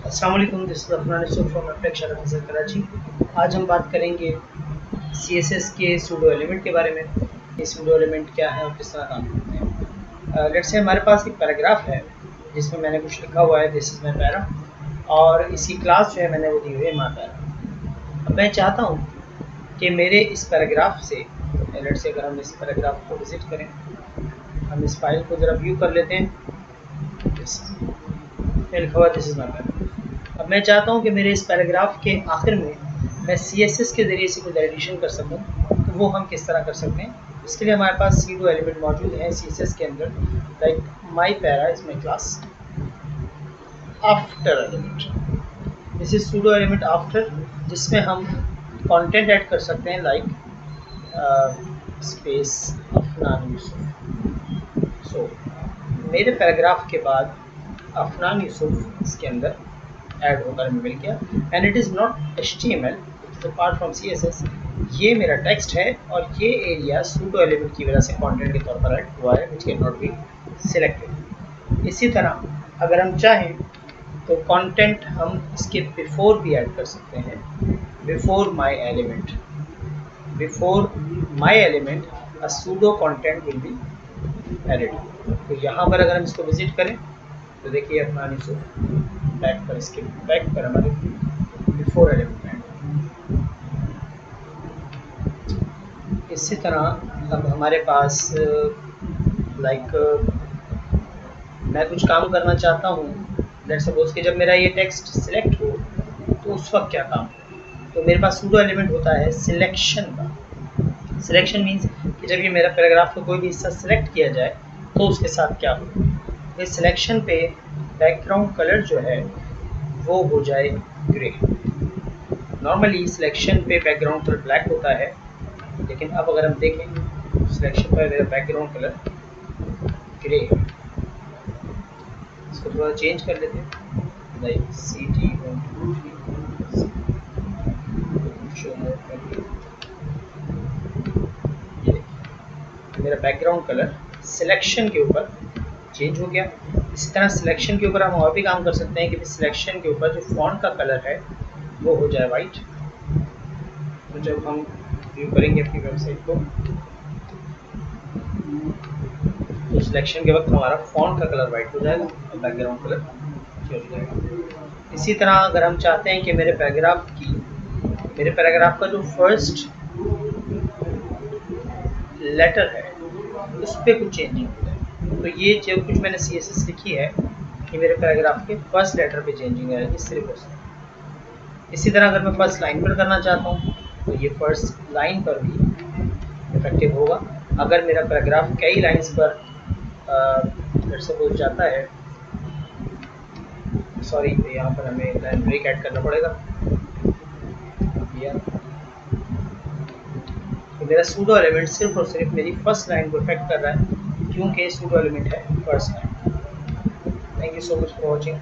अस्सलाम वालेकुम, this is Afnan from Karachi. आज हम बात करेंगे CSS के सूडो एलिमेंट के बारे में। ये सूडो एलिमेंट क्या है और किस तरह काम करते हैं। लेट्स से हमारे पास एक पैराग्राफ है जिसमें मैंने कुछ लिखा हुआ है, दिस इज़ माय पैरा, और इसकी क्लास जो है मैंने वो दी हुई है माय पैरा। अब मैं चाहता हूँ कि मेरे इस पैराग्राफ से, लेट्स से अगर हम इस पैराग्राफ को विज़िट करें, हम इस फाइल को ज़रा व्यू कर लेते हैं। लिखा हुआ दिस इज़ माय पैरा। अब मैं चाहता हूँ कि मेरे इस पैराग्राफ के आखिर में मैं CSS के ज़रिए से कुछ एडिशन कर सकूँ, तो वो हम किस तरह कर सकते हैं। इसके लिए हमारे पास pseudo एलिमेंट मौजूद है CSS के अंदर, like my para is my class after element. This is pseudo element after, जिसमें हम कंटेंट ऐड कर सकते हैं, लाइक स्पेस अफनान यूसुफ। सो मेरे पैराग्राफ के बाद अफनान यूसुफ इसके अंदर ऐड होकर हमें मिल गया, and it is not HTML, it is apart from CSS। ये मेरा टेक्स्ट है और ये एरिया सूडो एलिमेंट की वजह से कंटेंट के तौर पर ऐड हुआ है, which can not be selected. इसी तरह अगर हम चाहें तो कंटेंट हम इसके बिफोर भी ऐड कर सकते हैं, before my element, before my element a pseudo content will be added. तो यहाँ पर अगर हम इसको विजिट करें तो देखिए अपना बैक पर, इसके बैक पर हमारे बिफोर एलिमेंट है। इसी तरह अब हमारे पास लाइक मैं कुछ काम करना चाहता हूँ, लेट्स सपोज कि जब मेरा ये टेक्स्ट सिलेक्ट हो तो उस वक्त क्या काम हो। तो मेरे पास सूडो एलिमेंट होता है सिलेक्शन का। सिलेक्शन मीन्स कि जब ये मेरा पैराग्राफ का कोई भी हिस्सा सिलेक्ट किया जाए तो उसके साथ क्या हो। इस सिलेक्शन पे बैकग्राउंड कलर जो है वो हो जाए ग्रे। नॉर्मली सिलेक्शन पे बैकग्राउंड कलर ब्लैक होता है, लेकिन अब अगर हम देखें सिलेक्शन पर मेरा बैकग्राउंड कलर ग्रे है। इसको थोड़ा चेंज कर लेते हैं, लाइक मेरा बैकग्राउंड कलर सिलेक्शन के ऊपर चेंज हो गया। इसी तरह सिलेक्शन के ऊपर हम और भी काम कर सकते हैं कि सिलेक्शन के ऊपर जो फॉन्ट का कलर है वो हो जाए वाइट। तो जब हम व्यू करेंगे अपनी वेबसाइट को तो सिलेक्शन के वक्त हमारा फॉन्ट का कलर वाइट हो जाएगा और बैकग्राउंड कलर चेंज हो जाएगा। इसी तरह अगर हम चाहते हैं कि मेरे पैराग्राफ का जो फर्स्ट लेटर है उस पर कुछ चेंजिंग हो जाए, तो ये जो कुछ मैंने CSS लिखी है कि मेरे पैराग्राफ के फर्स्ट लेटर पे चेंजिंग है इस तरीके से। इसी तरह अगर मैं फर्स्ट लाइन पर करना चाहता हूँ तो ये फर्स्ट लाइन पर भी इफेक्टिव होगा। अगर मेरा पैराग्राफ कई लाइंस पर सपोज जाता है, सॉरी यहाँ पर हमें लाइन ब्रेक ऐड करना पड़ेगा। तो मेरा सूडो एलिमेंट सिर्फ और सिर्फ मेरी फर्स्ट लाइन को इफेक्ट कर रहा है, क्योंकि सूडो एलिमेंट है first line. Thank you so much for watching.